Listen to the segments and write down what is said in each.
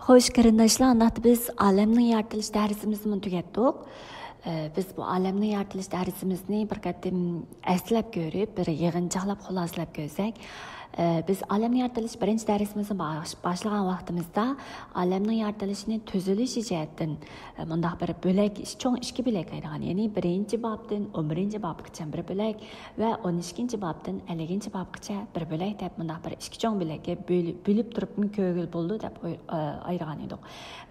Xo'sh, qarindoshlar, unda biz olamning yaratilish darsimizni tugatdik. Biz bu olamning yaratilish darsimizni bir qatim eslab ko'rib, bir yig'inchoqlab xulosalab ko'rsak, biz olamning yaratilish birinchi darsimizni boshlagan vaqtimizda olamning yaratilishini tuzilishi jihatdan mundaq bir bo'lak, cho'ng ikki bo'lak ayirgan. Ya'ni birinchi bobdan 11-chi bobgacha bir bo'lak va 12-chi bobdan 50-chi bobgacha bir bo'lak deb mundaq bir ikki cho'ng bo'lakka bo'lib turib ko'ngil bo'ldi deb ayirgan edik.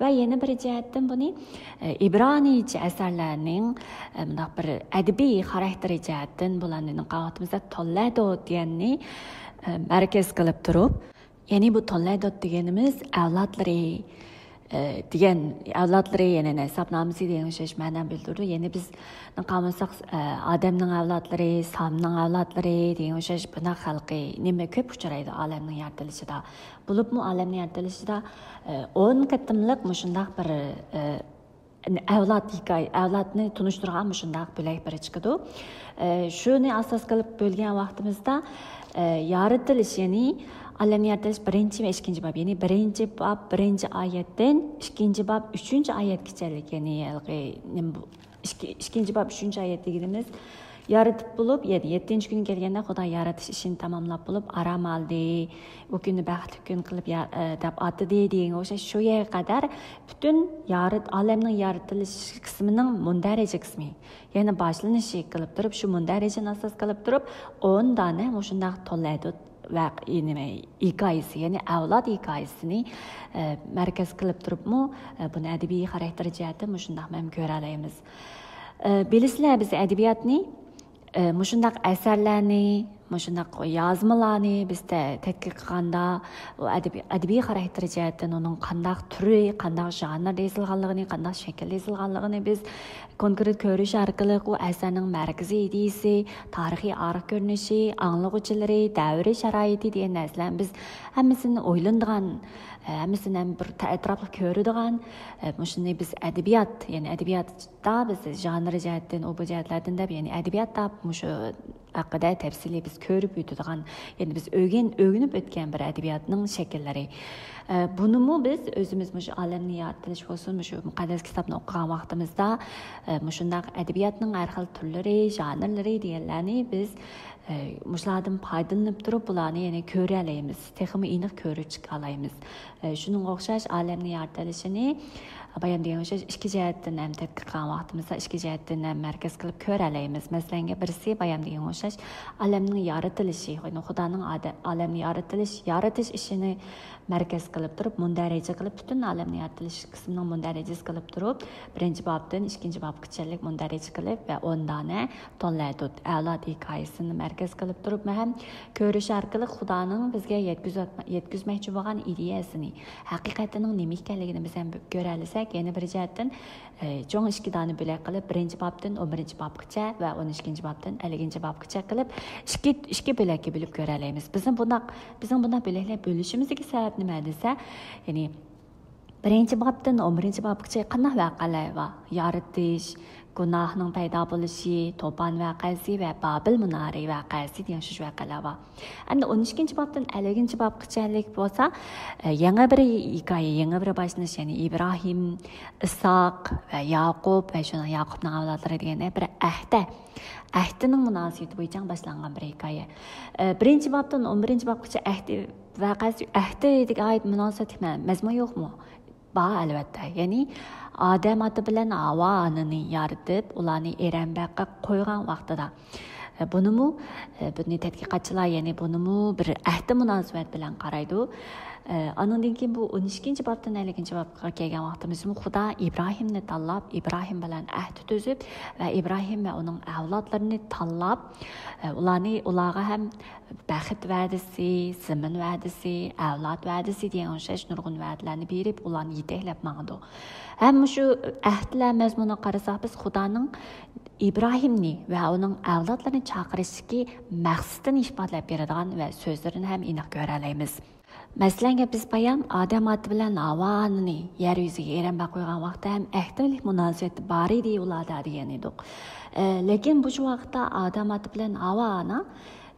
Va yana bir jihatdan buni İbranice asarlarning mundaq bir adabiy xarakteri jihatdan bularning qavatimizda Toledo deganni merkez qilib turib, ya'ni bu Toledo deganimiz avlodlari degan avlodlari yana hisobnomasi degan o'xshash ma'no bildirdi. Ya'ni biz qamsaq odamning avlodlari, Samning avlodlari degan o'xshash bunaqa xalqi nima ko'p uchraydi olamning yaratilishida. Bo'libmi olamning yaratilishida 10 qatimliq mushundaq bir avlodni tunishtirgan mushundaq bo'lak bir chiqadi. Shuni asos qilib bo'lgan vaqtimizda yaratilish, ya'ni olamni yaratilish birinchi va ikkinchi bob, ya'ni birinchi bob birinchi oyatdan ikkinchi bob uchinchi oyatgacha, ya'ni ikkinchi bob uchinchi oyat deganimiz yaratib bo'lib, 7-chi kun kelganda Xudo yaratish ishini tamomlab bo'lib, aram oldi, bu kunni baxtli kun qilib deb atadi degan o'sha shu yerga qadar butun olamning yaratilish qismining mundaraja qismi, ya'ni boshlanishi qilib turib, shu mundarajani asos qilib turib 10 dona shundaq Toledo va hikoyasi, ya'ni avlod hikoyasini markaz qilib turibmi, buni adabiy xarakter jihati shundaq ham ko'ra olamiz. Bilasizlar, biz adabiyotni mushundaq asarlarni, mushundaq yozmalarni bizda tadqiq qilganda adabiy xarakter jihatdan uning qandaq turi, qandaq janrda yozilganligini, qandaq shaklda yozilganligini biz konkret ko'rish orqali u asarning markaziy ideyasi, tarixiy ariq ko'rinishi, anglag'uvchilari, davri sharoiti degan narsalarni biz hammasini o'ylanadigan, hammasini bir atrofli ko'radigan, shuni biz adabiyot, ya'ni adabiyotda biz janr jihatdan, bu jihatlardan deb, ya'ni adabiyotda shu haqida tafsili biz ko'rib o'tadigan, ya'ni biz o'rganib o'tgan bir adabiyotning shakllari. Bunimi biz o'zimiz shu olamni yaratilish bo'lsin, shu muqaddas kitobni o'qigan vaqtimizda shundaq adabiyotning har xil turlari, janrlari deganlarni biz mushlardan foydalanib turib bularni yana ko'ra olamiz, texmi aniq ko'rib chiqa olamiz. Shuning o'xshash olamni yaratilishini bayon degan o'xshash ikki jihatdan ham tadqiq qilgan vaqtimizda ikki jihatdan ham markaz qilib ko'ra olamiz. Masalan, birisi bayon degan o'xshash olamning yaratilishi, ya'ni Xudoning olamni yaratish ishini markaz qilib turib, mundaraja qilib, butun olamni yaratilish qismining mundarajasi qilib turib, birinchi bobdan ikkinchi bobgacha mundaraja qilib va 10 dona Toledo avlod hikoyasini markaz qilib turib, ham ko'rish orqali Xudoning bizga yetkazmoqchi bo'lgan ideyasini, haqiqatining nima ekanligini biz ham ko'ra olsak, yana bir jihatdan cho'ng ikki dona bo'lak qilib, birinchi bobdan 11-chi bobgacha va 12-chi bobdan 50-chi bobgacha qilib ikki bo'lakka bo'lib ko'ra olamiz. Bizning bunday bo'laklar bo'lishimizga sabab nima desa, ya'ni birinchi bobdan 11-chi bobgacha qanday voqealar va yaratish, gunohning paydo bo'lishi, to'pon voqeasi va Babil munori voqeasi degan shu voqealar bor. Endi 12-chi bobdan 50-chi bobgacha bo'lsa, yangi bir hikoya, yangi bir boshlanish, ya'ni Ibrohim, Isoq va Yaqub va shuna Yaqubning avlodlari degan bir ahdining munosabati bo'yicha boshlangan bir hikoya. Birinchi bobdan 11-chi bobgacha ahdiga oid munosabat mazmun yo'qmi? Bor, albatta. Ya'ni Adem oti bilan Havo onani yaratib, ularni eranbaqqa qo'ygan vaqtida buni tadqiqotchilar, ya'ni bunimi bir ahdi munosabat bilan qaraydi. Andan keyin bu 12-chi bobdan 50-chi bobga kelgan vaqtimizda Xudo Ibrohimni tanlab, Ibrohim bilan ahd tuzib va Ibrohim va uning avlodlarini tanlab, ularga ham baxt va'dasi, zimin va'dasi, avlod va'dasi degan o'xshash nurg'un va'dalarni berib, ularni yetaklab mangdi. Ham shu ahdlar mazmunini qarasak, biz Xudoning İbrahimni va uning avlodlarini chaqirishki maqsadini ifodalab beradigan va so'zlarini ham aniq ko'ra olamiz. Masalan, biz bayon Adem oti bilan Havoni yer yuziga eranbaq qo'ygan vaqtda ham ahdlik munosabat bor edi ularda degan edik. Lekin bu vaqtda Adem oti bilan Havoni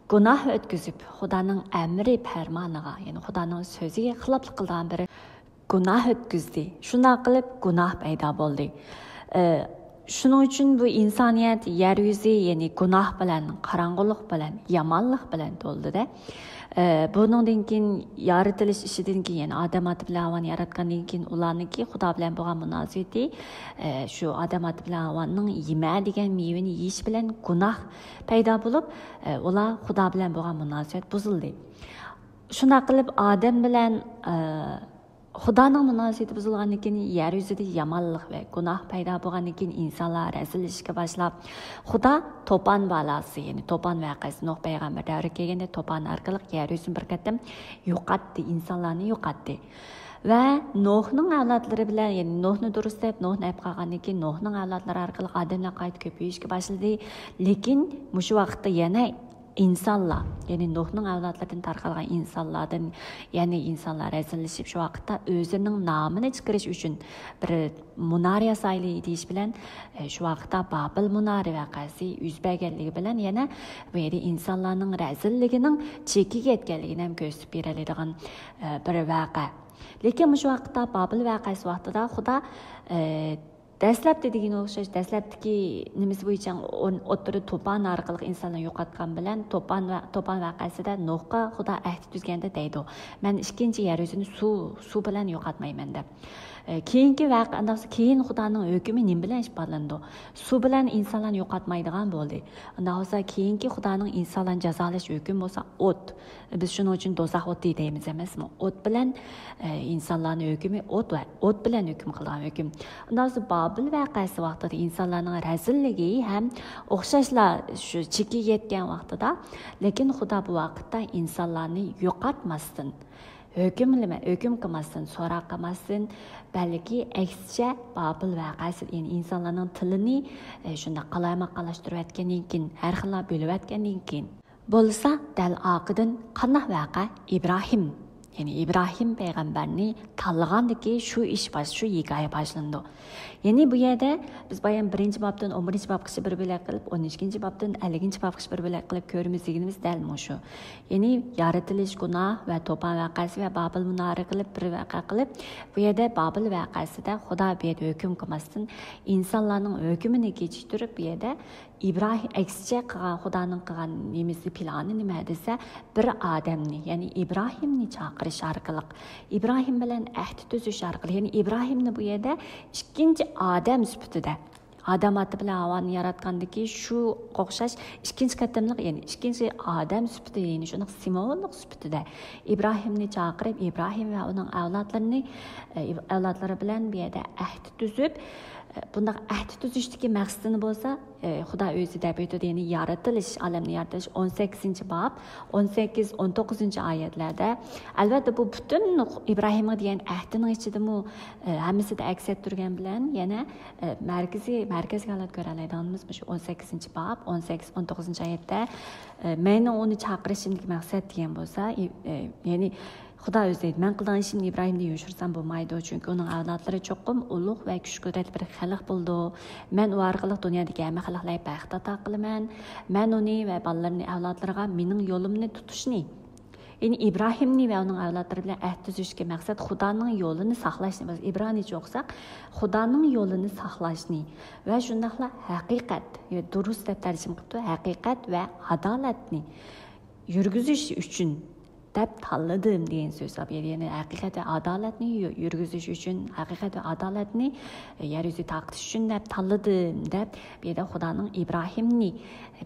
gunoh o'tkazib, Xudoning amri farmoniga, ya'ni Xudoning so'ziga xiloflik qilgan bir gunoh o'tkazdi. Shunday qilib gunoh paydo bo'ldi. Shuning uchun bu insoniyat yer yuzi, ya'ni gunoh bilan, qorong'ulik bilan, yomonlik bilan to'ldi-da. Buningdan keyin yaratilish ishidan keyin, ya'ni odam oti bilan havoni yaratgandan keyin ularniki Xudo bilan bo'lgan munosabati shu odam oti bilan havonning yema degan mevani yeyish bilan gunoh paydo bo'lib, ular Xudo bilan bo'lgan munosabat buzildi. Shunday qilib odam bilan Xudoning munosabati buzilgandan keyin yer yuzida yomonlik va gunoh paydo bo'lgandan keyin insonlar razillashishga boshlab, Xudo to'pon balasi, ya'ni to'pon voqeasi Nuh payg'ambar davriga kelganda to'pon orqali yer yuzini bir qatam yo'qotdi, insonlarni yo'qotdi. Va Nuhning avlodlari bilan, ya'ni Nuhni durustlab, Nuhni olib qolgandan keyin Nuhning avlodlari orqali odamlar qayta ko'payishga boshladi. Lekin shu vaqtda yana insonlar, ya'ni Nuhning avlodlaridan tarqalgan insonlardan, ya'ni insonlar razillashib shu vaqtda o'zining nomini chiqarish uchun bir munora yasayli deyish bilan shu vaqtda Babil munora voqeasi yuz berganligi bilan yana bu yerda insonlarning razilligining chekiga yetganligini ham ko'rsatib beradigan bir voqea. Lekin shu vaqtda Babil voqeasi vaqtida Xudo dastlabda degan o'xshash, dastlabdagi nimasi bo'yicha o'ttirib to'pon orqali insonlarni yo'qotgan bilan to'pon voqeasida Nuhga Xudo ahd tuzganda deydi: "Men ikkinchi yer yuzini suv bilan yo'qotmayman" deb. Keyingi voqeadan keyin Xudoning hukmi nim bilan isbotlandi. Suv bilan insonlarni yo'qotmaydigan bo'ldi. Undan bo'lsa keyingi Xudoning insonlarni jazolash hukmi bo'lsa o't. Biz shuning uchun do'zax o'ti deymiz emasmi? O't bilan insonlarning hukmi o't bilan hukm qilgan hukm. Undan so'ng Babil voqeasi vaqtida insonlarning razilligi ham o'xshashlar shu chekiga yetgan vaqtida, lekin Xudo bu vaqtda insonlarni yo'qotmasdan, hukm qilmasdan, so'roq qilmasdan, balki aksicha Babil voqeasi, ya'ni insonlarning tilini shunda qalamaqalashtirib atgandan keyin, har xil bo'lib atgandan keyin bo'lsa, dal oqidan qanday voqea Ibrohim, ya'ni Ibrohim payg'ambarni tanlagandagi shu hikoya boshlandi. Ya'ni bu yerda biz bayan 1-bobdan 11-bobgacha bir bo'lak qilib, 12-bobdan 50-bobgacha bir bo'lak qilib ko'rimiz deganimiz dal shu. Ya'ni yaratilish, gunoh va to'pon voqeasi va Babil munora qilib bir voqea qilib, bu yerda Babil voqeasida Xudo bu yerda hukm qilmasdan insonlarning hukmini kechiktirib, bu yerda İbrahim aksicha qilgan Xudoning qilgan nemisi plani nima desa, bir odamni, ya'ni Ibrohimni chaqirish orqali, Ibrohim bilan ahd tuzish orqali, ya'ni Ibrohimni bu yerda ikkinchi odam sifatida odam oti bilan havoni yaratgandagi shu o'xshash ikkinchi qatimliq, ya'ni ikkinchi odam sifatida, ya'ni shuni simvollik sifatida Ibrohimni chaqirib, Ibrohim va uning avlodlari bilan bu yerda ahd tuzib, bunday ahd tuzishdagi maqsadini bo'lsa, Xudo o'zi deb aytadi, ya'ni yaratilish, olamni yaratilish 18-bob, 18-19 oyatlarda. Albatta bu butun Ibrohimga degan ahdining ichidami hammasida aks ettirgan bilan yana markaziy holat ko'ra oladiganimiz shu 18-bob, 18-19 oyatda meni uni chaqirishimdagi maqsad degan bo'lsa, ya'ni Xudo o'zi deydi, men qilgan ishimni Ibrohimni yoshirsam bo'lmaydi, chunki uning avlodlari cho'qim ulug' va kuch-qudrat bir xalq bo'ldi. Men u orqali dunyodagi hamma xalqlarga baxt ato qilaman. Men uni va bolalarini, avlodlariga mening yo'limni tutishni, ya'ni Ibrohimni va uning avlodlari bilan ahd tuzishga maqsad Xudoning yo'lini saqlashni, biz ibronicha o'qisak, Xudoning yo'lini saqlashni va shundaqla haqiqat, durust deb tarjima qilibdi, haqiqat va adolatni yurgizish uchun deb tanladim degan so'z. Ya'ni haqiqat va adolatni yurgizish uchun, haqiqat va adolatni yer yuzida taqdish uchun deb tanladim deb bu yerda Xudoning Ibrohimni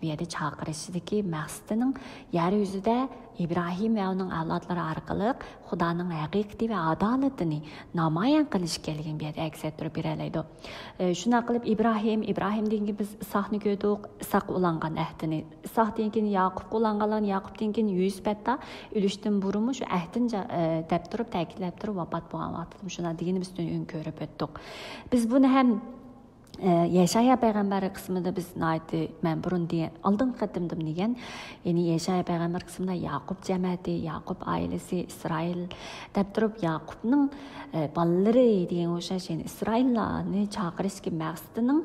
bu yerda chaqirishidagi maqsadining yer yuzida İbrahim ve onun avlodlari orqali Xudoning haqiqati va adolatini namoyon qilish keligini bu yerda aks ettirib beradi. Shunday qilib İbrahimdan keyin biz Isoqni ko'rdik, Isoq ulangan ahdini, Isoqdan keyin Yaqub ulanganlar, Yaqubdan keyin Yusuf hatta o'lishdan burun shu ahdini deb turib, ta'kidlab turib vafot bo'lgan vaqtda shuna deganimiz uchun ko'rib o'tdik. Biz buni ham Yeshaya payg'ambar qismida biz men burun degan oldin qatimdim degan, ya'ni Yeshaya payg'ambar qismida Yaqub jamiyati, Yaqub oilasi, Isroil deb turib Yaqubning bolalari degan o'xshash, ya'ni Isroillarni chaqirishga maqsadining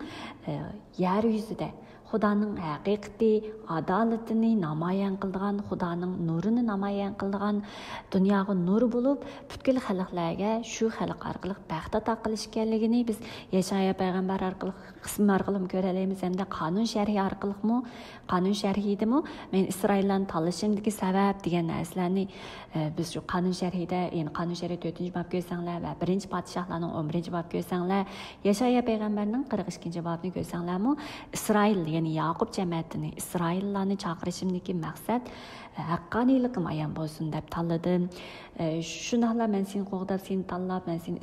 yer yuzida Xudoning haqiqiy adolatini namoyon qilgan, Xudoning nurini namoyon qilgan, dunyoga nur bo'lib, butkul xalqlarga shu xalq orqali baxt ato qilish ekanligini biz Yeshaya payg'ambar orqali qism orqali ko'ramiz hamda qonun sharhi orqali qonun sharhidimi men Isroillarni tanlashimdagi sabab degan narsalarni biz shu qonun sharhida, ya'ni qonun sharhi 4-bob ko'rsanglar va 1-podshohlarning 11-bob ko'rsanglar, Yeshaya payg'ambarning 42-bobini ko'rsanglarmi, Isroil, ya'ni Yaqub jamoatini, Isroillarni chaqirishimdagi maqsad haqqoniyligim ayon bo'lsin deb tanladim. Shunaqla men seni qo'g'dab, seni tanlab, men seni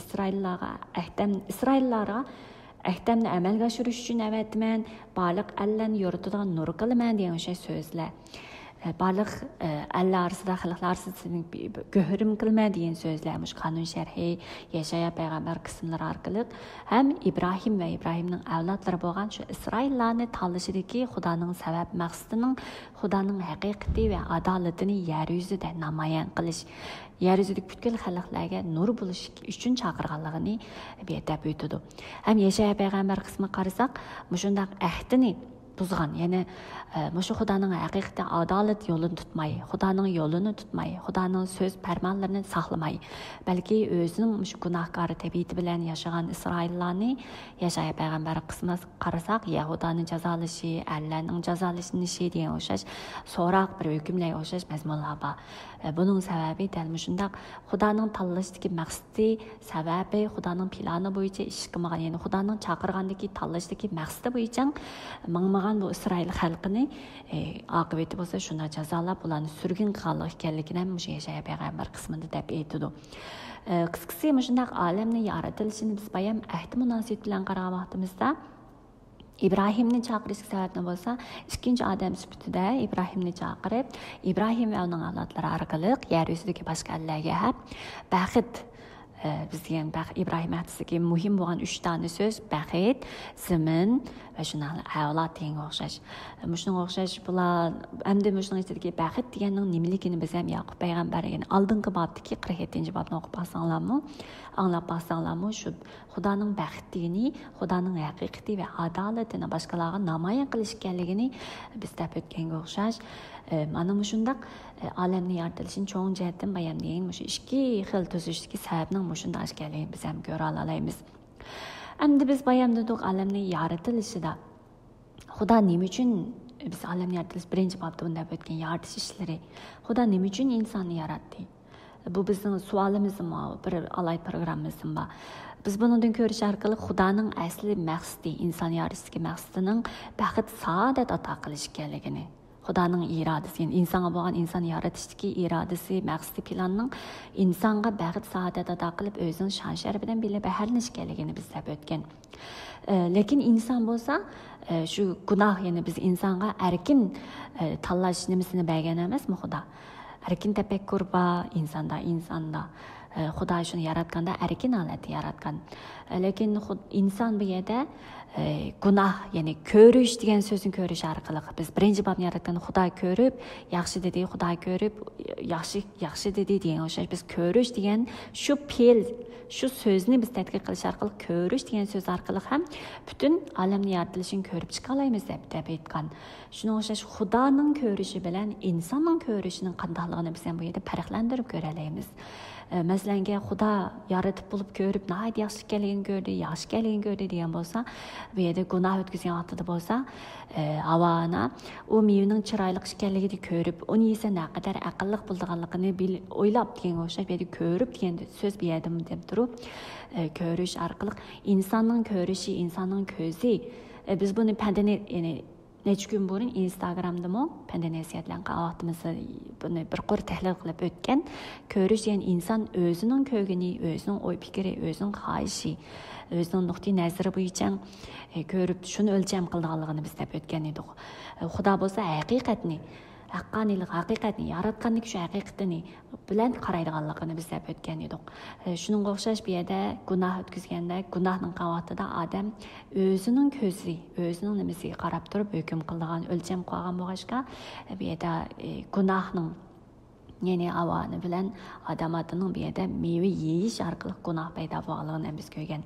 Isroillarga ahdamni amalga oshirish uchun avatman, barliq allarni yoritadigan nur qilaman degan o'sha so'zlar. Barliq allar orasida, xalqlar orasida go'hrim qilma degan so'zlar mush qonun sharhi Yeshaya payg'ambar qismlari orqali ham Ibrohim va Ibrohimning avlodlari bo'lgan shu Isroillarni tanlashidagi Xudoning sabab maqsadining Xudoning haqiqati va adolatini yer yuzida namoyon qilish, yer yuzidagi butkul xalqlarga nur bo'lish uchun chaqirganligini betab o'tadi. Ham Yeshaya payg'ambar qismi qarasak, mushundaq ahdini buzgan, ya'ni mushu Xudoning haqiqatan adolat yo'lini tutmay, Xudoning yo'lini tutmay, Xudoning so'z farmonlarini saqlamay, balki o'zining mushu gunohkor tabiati bilan yashagan Isroillarni Yeshaya payg'ambar qismi qarasak, Yahudaning jazolashi, Allahning jazolanishi degan o'xshash so'roq bir hukmlar o'xshash mazmunlar bor. Buning sababi dal mushundaq Xudoning tanlashdagi maqsadi, sababi Xudoning plani bo'yicha ish qilmagan, ya'ni Xudoning chaqirgandagi tanlashdagi maqsadi bo'yicha mangmagan bu Isroil xalqini oqibati bo'lsa shuna jazolab ularni surgun qilganlik ekanligini ham o'sha Yeshaya payg'ambar qismida deb aytadi. Qisqasi mushundaq olamni yaratilishini biz bayam ahd munosabat bilan qaragan vaqtimizda İbrahimni chaqirish sababini bo'lsa, ikkinchi odam sifatida İbrahimni chaqirib, İbrahim va uning avlodlari orqali yer yuzidagi boshqa allarga ham baxt biz degan İbrahim hadisiga muhim bo'lgan 3 dona so'z baxit, zimin va shunday avlod degan o'xshash. Mushunga o'xshash bular hamda mushunga ichidagi baxit deganning nimaligini biz ham Yaqub payg'ambar, ya'ni oldingi bobdagi 47-bobni o'qib olsanglarmi, anglab olsanglarmi, shu Xudoning baxt degani, Xudoning haqiqati va adolatini boshqalarga namoyon qilish ekanligini biz deb o'tganga o'xshash. Mana mushundaq olamni yaratilishini cho'ng jihatdan bayonlagan shu ikki xil tuzishdagi sababning mushunday ekanligini biz ham ko'ra olamiz. Endi biz bayonladik olamning yaratilishida Xudo nima uchun biz olamni yaratilish birinchi bobda undab o'tgan yaratish ishlari, Xudo nima uchun insonni yaratdi? Bu bizning savolimizmi, bir alayt programmamizmi? Biz bundan ko'rish orqali Xudoning asli maqsadi, inson yaratishga maqsadining baxt, saodat ato qilish ekanligini, Xudoning irodasi, ya'ni insonga bo'lgan inson yaratishdagi irodasi, maqsadi, planining insonga baxt, saodat ato qilib o'zining shon sharafi bilan birga baholanish ekanligini biz deb o'tgan. Lekin inson bo'lsa, shu gunoh, ya'ni biz insonga erkin tanlash nimasini bergan emasmi Xudo? Erkin tafakkur bor insonda. Xudo shuni yaratganda erkin holatda yaratgan. Lekin inson bu yerda gunoh, ya'ni ko'rish degan so'zni ko'rish orqali biz birinchi bobni yaratgan Xudo ko'rib, yaxshi dedi, Xudo ko'rib, yaxshi dedi degan o'xshash biz ko'rish degan shu fe'l, shu so'zni biz tadqiq qilish orqali ko'rish degan so'z orqali ham butun olamni yaratilishini ko'rib chiqa olamiz deb aytgan. Shunga o'xshash Xudoning ko'rishi bilan insonning ko'rishining qandayligini biz ham bu yerda farqlantirib ko'ra olamiz. Masalan, Xudo yaratib bo'lib ko'rib, nahayat yaxshi ekanligini ko'rdi, yaxshi ekanligini ko'rdi degan bo'lsa, bu yerda gunoh o'tkazgan vaqtida bo'lsa, Havana u mevaning chiroyli ekanligini ko'rib, uni yesa naqadar aqlli bo'lganligini o'ylab degan o'xshab, bu yerda ko'rib degan so'z bu yerda deb turib, ko'rish orqali insonning ko'rishi, insonning ko'zi, biz buni pandani, ya'ni necha kun burun Instagramdami pandanasiyatlan vaqtimizni buni bir qo'r tahlil qilib o'tgan. Ko'rish degan inson o'zining ko'rgani, o'zining o'y fikri, o'zining xohishi, o'zining nuqtai nazari bo'yicha ko'rib shuni o'lcham qilganligini biz deb o'tgan edik. Xudo bo'lsa haqiqatni, haqiqatni yaratganlik shu haqiqatni bilan qaraydiganligini biz deb o'tgan edik. Shuningga o'xshash bu yerda gunoh o'tkazganda, gunohning qavatida odam o'zining ko'zi, o'zining nimasiga qarab turib hukm qilgan, o'lcham qo'ygan bo'lg'ashqa, bu yerda gunohning Yani avanı bilen adam adının bir yerde meyve yiyiş arkalık günah payda bağlığını biz köygen.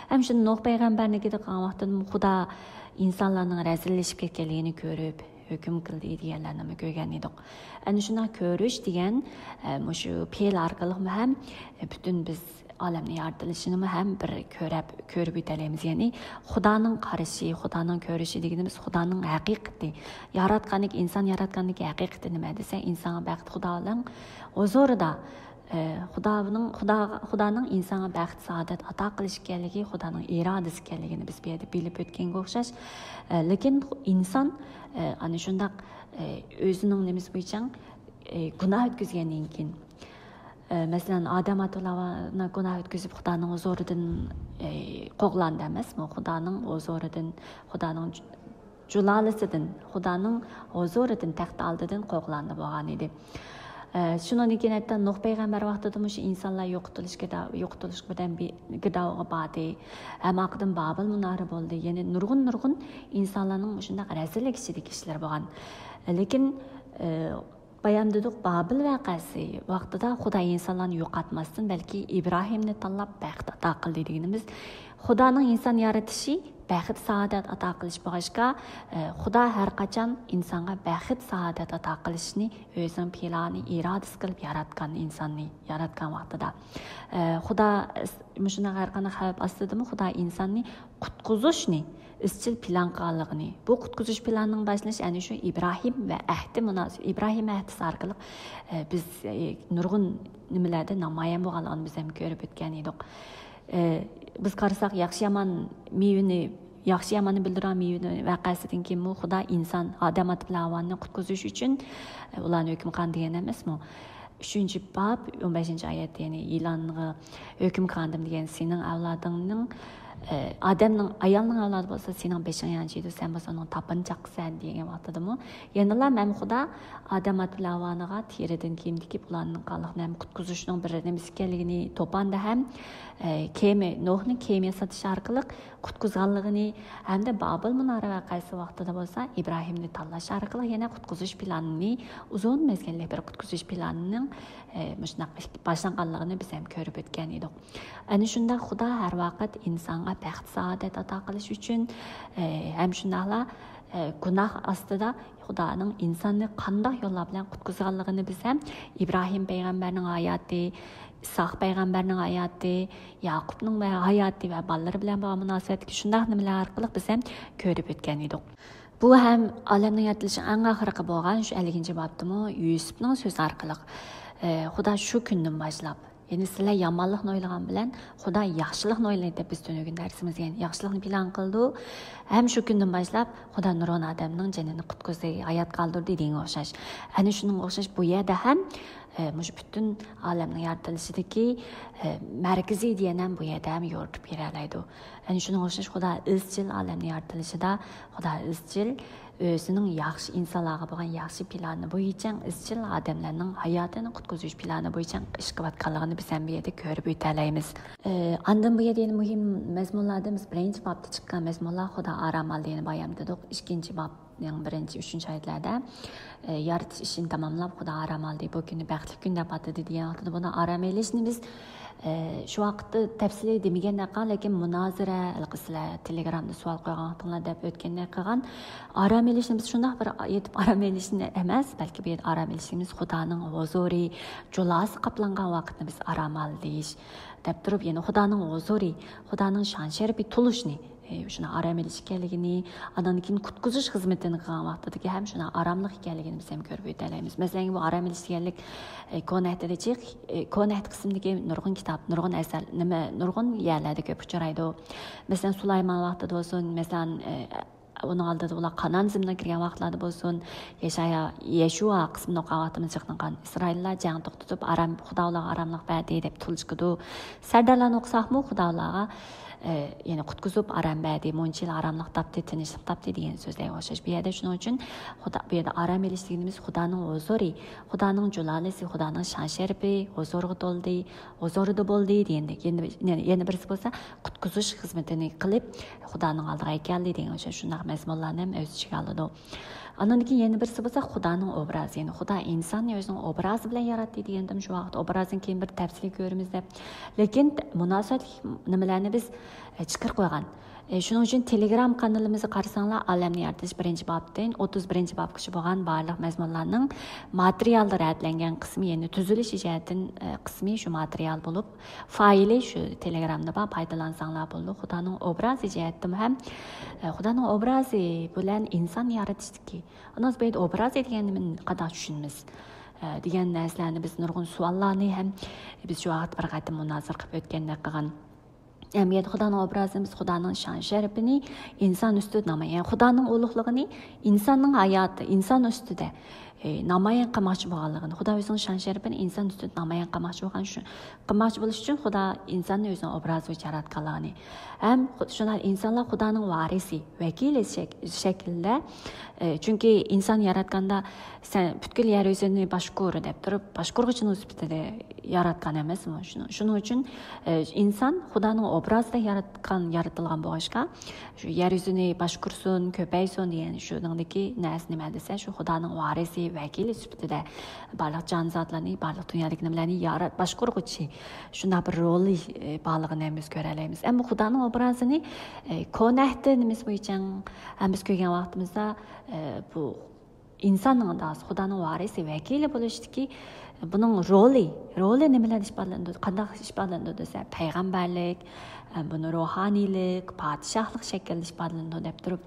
Hem şimdi Nuh peygamberine gidip kalmaktan Xuda insanların rezilleşip ketkenliğini görüp hüküm kıldı diyenlerini köygen edik. Yani şuna görüş diyen şu pel arkalık mı hem bütün biz alemni yaratılışını hem bir körüp ötelemiz. Yani Xudanın karışı, Xudanın körüşü dediğimiz Xudanın hakikati. Yaratkanlık, insan yaratkanlık hakikati nime dese insana bəxt Xudanın o zoru da Xudanın insana bəxt saadet ata qilish ekanligi, Xudanın iradesi ekanligini biz bu yerda bilib o'tganga o'xshash. Lekin inson ana shundaq o'zining nimasi bo'yicha gunoh o'tkazgandan keyin Mesela Adem Atullava'na günah ötküzüp Xudanın huzurundan qoğlandı emasmı? Xudanın huzurundan, Xudanın julalısıdan, Xudanın huzurundan taxt aldıdan qoğlandı boğan idi. Şunun için hatta Nuh peygamber vaqtida mush insanlar yo'qotilish bilan gidaviga bordi. Ham aqdan Babil munari bo'ldi. Ya'ni nurg'un insonlarning shunday razillik ichida kishilar bo'lgan. Lekin Bayam dedik Babil vaqasi vaqtida Xudo insonlarni yo'qotmasdan balki İbrahimni tanlab baxt ato qildi deganimiz Xudoning inson yaratishi baxt saodat ato qilish bo'lg'achqa Xudo har qachon insonga baxt saodat ato qilishni o'zining plani irodasi qilib yaratgan insonni yaratgan vaqtida Xudo shuna har qanday xavf ostidami Xudo insonni qutqizishni izchil plan qilganligini bu qutqizish planining boshlanishi ana shu İbrahim va ahdi munosib İbrahim ahdisi orqali biz nurg'un nimalarda namoyon bo'lganligini biz ham ko'rib o'tgan edik. Biz qarasak yaxshi yomonni bildiran mevini vaqasidan keyin Xudo inson Odam bilan Havvoni qutqizish uchun ularni hukm qilgan degan emasmi? 3-bab 15-oyat ya'ni yılanlığı hüküm qandim degan sening avlodingning Adamның ayolning avlodi bo'lsa sening beshing yanchiydi sen bo'lsa uning topinchoqsan degan vaqtidami yanilar men Xudo Adam bilan Havvoniga teridan kiyim tikib ularning qanliqni qutqizishning bir nimasi ekanligini to'ponda ham kema Nuhning kema sotish orqali qutqizganligini hamda Babil munora vaqasi vaqtida bo'lsa İbrahimni tanlash orqali yana qutqizish planini uzun mezgilli bir qutqizish planining boshlanganligini biz ham ko'rib o'tgan edik. Ana shunda Xudo har vaqt insonga baxt saodat ato qilish uchun ham shundaqla gunoh ostida Xudoning insonni qanday yo'llar bilan qutqizganligini biz ham İbrahim payg'ambarning hayoti, İshaq payg'ambarning hayoti, Yaqubning hayoti va ballar bilan bo'lgan munosabatga shundaq nimalar orqali biz ham ko'rib o'tgan edik. Bu ham olamning yaratilishi eng oxirgi bo'lgan shu 50-bobdimi Yusufning so'zi orqali Xudo shu kundan boshlab yani sizlar yomonlikni o'ylagan bilan Xudo yaxshilikni o'ylaydi deb biz tunugun darsimizga yani yaxshilikni plan qildi. Ham shu kundan boshlab Xudo nurg'un odamning jonini qutqizdi, hayot qoldirdi degan o'xshash. Ana shuning o'xshash bu yerda ham bütün olamning yaratilishidagi markaziy degan ham bu yerda ham yoritib beralaydi. Ana shuning o'xshash Xudo izchil olamning yaratilishida Xudo izchil o'zining yaxshi insonlarga bo'lgan yaxshi plani bo'yicha izchil odamlarning hayotini qutqizish plani bo'yicha ish qilayotganligini biz ham bu yerda ko'rib o'talaymiz. Andan bu yerda muhim mazmunlarda biz birinchi bobda chiqqan mazmunlar Xudo aromal degan bayam dedik. Ikkinchi bobning 1-3-oyatlarda yaratish ishini tamomlab Xudo aromal deb bu kunni baxtli kun deb atadi degan vaqtda buni arom elishni biz shu vaqtda tafsiliy demagandan qilgan lekin munozara qilsizlar telegramda savol qo'ygan vaqtinglar deb o'tgandan qilgan arom elishni biz shundoq bir yetib arom elishni emas balki bu yerda arom elishimiz Xudoning huzuri julasi qoplangan vaqtni biz aromal deyish deb turib yana Xudoning huzuri Xudoning shon sharafi to'lishni shuna aram elish ekanligini adan keyin qutqizish xizmatini qilgan vaqtidagi ham shuna aramlik ekanligini biz ham ko'rib o'talaymiz. Masalan bu aram elish deganlik ko'nat qismidagi nurg'un kitob nurg'un asar nurg'un yerlarda ko'p uchraydi. Masalan Sulaymon vaqtida bo'lsin masalan onun oldida ular Qanon zimdan kirgan vaqtlarda bo'lsin Yeshua qismini o'qigan vaqtimiz chiqqan Isroillar jang to'xtatib Xudolar aramlik berdi deb tulishqidu. Sardarlarni o'qisaqmi Xudolarga yani qutqizib aram berdi, monchil aramlik topdi, tinchlik topdi degan so'zlarga o'xshash. Bu yerda shuning uchun Xudo bu yerda aram elish deganimiz Xudoning huzuri, Xudoning jalolisi, Xudoning shon sharafi huzuriga to'ldi, huzurida bo'ldi degandek. Yana birisi bo'lsa qutqizish xizmatini qilib Xudoning oldiga keldi degan o'sha shunday mazmunlarni ham o'z ichiga oladi. Andan keyin yana birisi bo'lsa Xudoning obrazi. Ya'ni Xudo insonni o'zining obrazi bilan yaratdi degandim shu vaqt obrazini keyin bir tafsiliy ko'ramiz deb. Lekin munosabatli nimalarni biz chiqarib qo'ygan. Shuning uchun Telegram kanalimizni qarasanlar, Alamni yaratish 1-bobdan 31-bobgacha bo'lgan barliq mazmunlarning materiallar atlangan qismi, ya'ni tuzilish jihatdan qismi shu material bo'lib, faili shu Telegramda bor, foydalansanglar bo'ldi. Xudoning obrazi jihatdan ham Xudoning obrazi bilan inson yaratishdiki. Biz bu obraz deganni qanday tushunamiz? degan narsalarni biz nurg'un savollarni ham biz shu vaqt bir qatim munozara qilib o'tganda qilgan. Әмiyet Xudoning obrazimiz, Xudoning shon sharafini inson ustida namoyon, Xudoning ulug'ligini insonning hayoti, inson ustida namoyon qilmoqchi bo'lganligini, Xudo o'zining shon sharafini inson ustida namoyon qilmoqchi bo'lgan shu. Qilmoqchi bo'lish uchun Xudo insonni o'zining obrazi yaratganligini, ham shular insonlar Xudoning varisi, vakili shaklda, chunki inson yaratganda sen butkul yer yuzini boshqur deb turib, boshqurg'ichni sifatida yaratgan emasmi? Shuning uchun inson Xudoning obrazida yaratilgan bo'lishga, shu yer yuzini boshqursin, ko'paysin degan shuningdagi narsa nima desa, shu Xudoning varisi, vakili sifatida barliq jonzotlarni, barliq dunyodagi nimalarni boshqurg'ichi shunday bir roli borligini biz ko'ra olamiz. Ammo Xudoning obrazini ko'nahda nimiz bo'yicha biz ko'rgan vaqtimizda bu insonning da'vosi Xudoning varisi, vakili bo'lishdiki, buning roli nimalar isbotlandi, qanday isbotlandi desa, payg'ambarlik, buni ruhoniylik, podshohlik shaklida isbotlandi deb turib,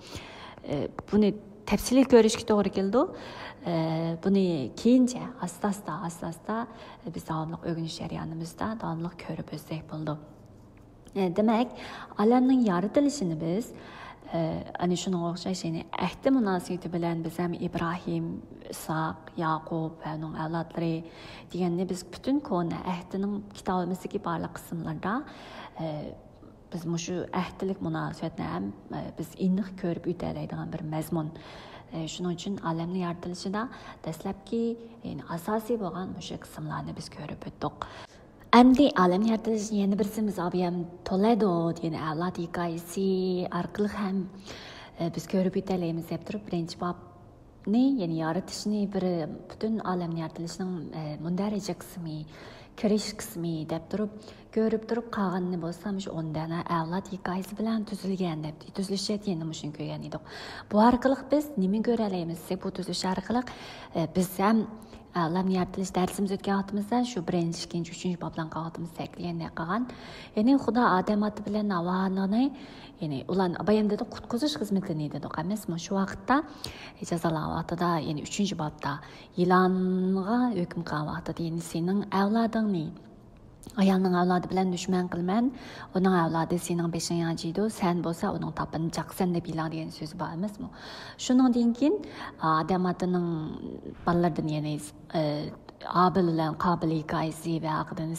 buni tafsiliy ko'rishga to'g'ri keldi. Buni keyincha asta-asta biz davomli o'rganish jarayonimizda davomli ko'rib o'tsak bo'ldi. Demak, olamning yaratilishini biz ana shunga o'xshash, ya'ni ahdi munosabati bilan biz ham Ibrohim, Isoq, Yaqub va uning avlodlari deganni biz butun koni ahdining kitobimizdagi barliq qismlarda biz shu ahdilik munosabatni ham biz aniq ko'rib o'tadigan bir mazmun. Shuning uchun olamning yaratilishida dastlabki, ya'ni asosiy bo'lgan shu qismlarni biz ko'rib o'tdik. Endi olam yaratilishini yana birsimiz abiyam Toledo degan avlod hikoyasi orqali ham biz ko'rib o'tamiz deb turib, birinchi bobni, ya'ni yaratishni bir butun olamning yaratilishining mundaraja qismi, kirish qismi deb turib ko'rib turib qolganini bo'lsam shu 10 dana avlod hikoyasi bilan tuzilgan deb tuzilishni yana shuni ko'rgan edik. Bu orqali biz nima ko'ra olamiz? Bu tuzilish orqali biz ham olamning yaratilish darsimiz o'tgan vaqtimizda shu 1, 2, 3 bobdan qolganimiz takliyanda qolgan. Ya'ni Xudo Odam oti bilan Havvoni, ya'ni ular bayondada qutqizish xizmatini dedik emasmi? Shu vaqtda jazolar vaqtida, ya'ni 3-bobda ilonga hukm qilgan vaqtida, ya'ni sening avlodingni ayolning avlodi bilan dushman qilman, uning avlodi sening beshing yajiydi, sen bo'lsa uning tapini chaqsan deb e'lon degan so'z bor emasmi? Shuningdan keyin Odam otining bolalaridan, ya'ni Abil bilan Qobil hikoyasi va aqdan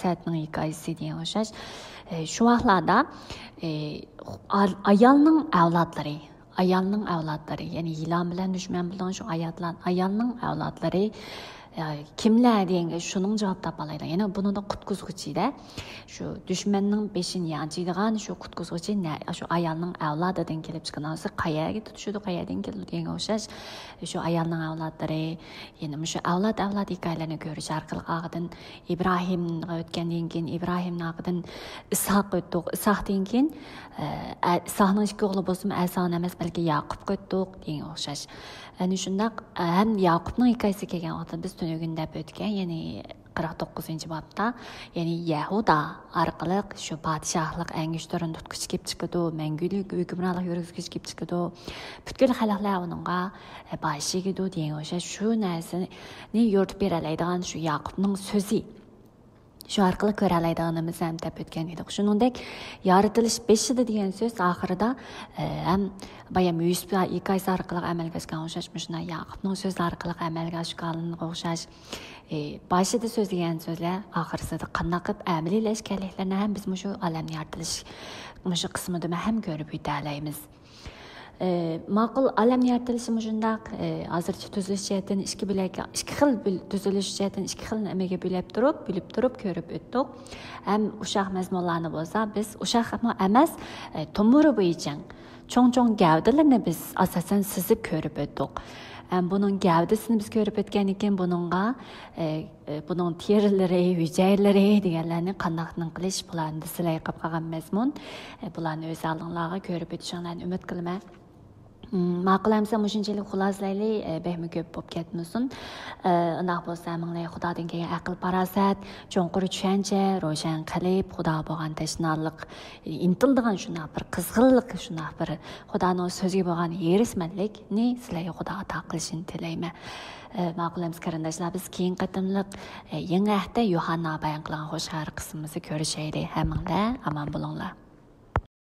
Satning hikoyasi degan o'xshash shu vaqtlarda ayolning avlodlari, ya'ni ilon bilan dushman bo'lgan shu ayolning avlodlari kimlar deganga shuning javob topalaydi. Ya'ni bunida qutqizuvchida shu dushmanning beshini yanchiydigan shu qutqizuvchi shu ayolning avlodidan kelib chiqqan bo'lsa, qayerga tutishadi, qayerdan keldi deganga o'xshash shu ayolning avlodlari, ya'ni shu avlod hikoyalarini ko'rish orqali qolgan Ibrohimga o'tgandan keyin Ibrohimning Isoq o'tdik. Isoqdan keyin Isoqning ikki o'g'li bo'lsa, Ason emas, balki Yaqubga o'tdik deganga o'xshash. Yani shundaq ham Yaqubning hikoyasi kelgan vaqtda biz tunugunda o'tgan, ya'ni 49-bobda, ya'ni Yahuda orqali shu podshohlik angishtarini tutqich kelib chiqadi, mangulik hukmronlik yurgizgich kelib chiqadi. Butkul xalqlar uningga boshigidi degan o'sha shu narsani yo'rtib beradigan shu Yaqubning so'zi. Shu orqali ko'ra oladiganimiz ham deb o'tgan edik. Shuningdek, yaratilish beshida degan so'z oxirida ham bayam Yusuf hikoyasi orqali amalga oshgan o'xshash, shuna Yaqubning so'zi orqali amalga oshgan o'xshash. Boshida so'zlagan so'zlar oxirsida qanday qilib amaliylashganliklarini ham biz shu olamning yaratilish shu qismida ham ko'rib o'tamiz. Ma'qul olamning yaratilishi shundaq hozircha tuzilish jihatdan ikki xil tuzilish jihatdan ikki xil nimaga bo'lib turib ko'rib o'tdik. Ham o'sha mazmunlarni bo'lsa biz o'sha emas tomiri bo'yicha Çoğun gavdalarını biz asasen sızıp körüp öttük. Bunun gavdasını biz körüp ötken iken bunun terileri, hücreleri deganlarni qandaqning qilish bularni sizlarga qilib qolgan mazmun. Bularni o'z oldinglarga körüp ötishinglarni umid qilaman. Maqolamsa mushunchalik xulosalayli behmi ko'p bo'lib ketmasin. Undaq bo'lsa, minglar Xudodan kelgan aql farosat, cho'nqur tushuncha, ro'shan qilib, Xudo bo'lgan tashnoliq, intildigan shunaq bir qizg'inlik, shunaq bir Xudoning so'ziga bo'lgan erismanlikni sizlarga Xudo ato qilishini tilayman. Maqolamiz qarindoshlar, biz keyin qatimliq yangi hafta Yohanna bayon qilgan xush xabar qismimizni ko'rishaylik. Hammanglar omon bo'linglar.